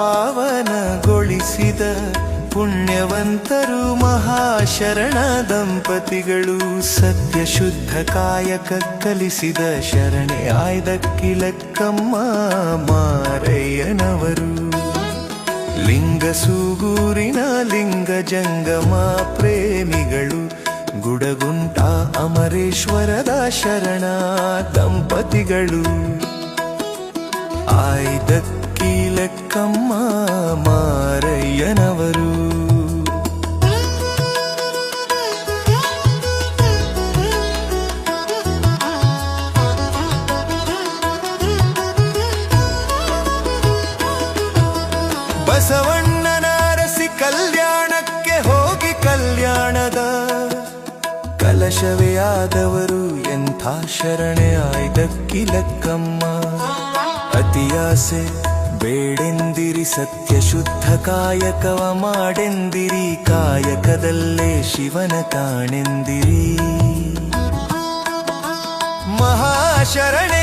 ಪಾವನಗೊಳಿಸಿದ ಪುಣ್ಯವಂತರು ಮಹಾಶರಣ ದಂಪತಿಗಳು. ಸತ್ಯ ಶುದ್ಧ ಕಾಯಕ ಕಲಿಸಿದ ಶರಣೆ ಆಯ್ದಕ್ಕಿಲಕ್ಕಮ್ಮ ಮಾರಯ್ಯನವರು. ಲಿಂಗಸೂಗೂರಿನ ಲಿಂಗ ಜಂಗಮ ಪ್ರೇಮಿಗಳು, ಗುಡಗುಂಟ ಅಮರೇಶ್ವರದ ಶರಣ ದಂಪತಿಗಳು. ಆಯ್ದಕ್ಕಿಲಕ್ಕಮ್ಮ ಮಾರಯ್ಯನವರು. ಬಸವಣ್ಣನ ಅರಸಿ ಕಲ್ಯಾಣಕ್ಕೆ ಹೋಗಿ ಕಲ್ಯಾಣದ ಕಲಶವೇ ಆದವರು ಎಂಥ ಶರಣೆ ಆಯ್ದಕ್ಕಿಲಕ್ಕಮ್ಮ. ಅತಿಯಾಸೆ ಬೇಡೆಂದಿರಿ, ಸತ್ಯ ಶುದ್ಧ ಕಾಯಕವ ಮಾಡೆಂದಿರಿ, ಕಾಯಕದಲ್ಲೇ ಶಿವನ ಕಾಣೆಂದಿರಿ. ಮಹಾಶರಣೆ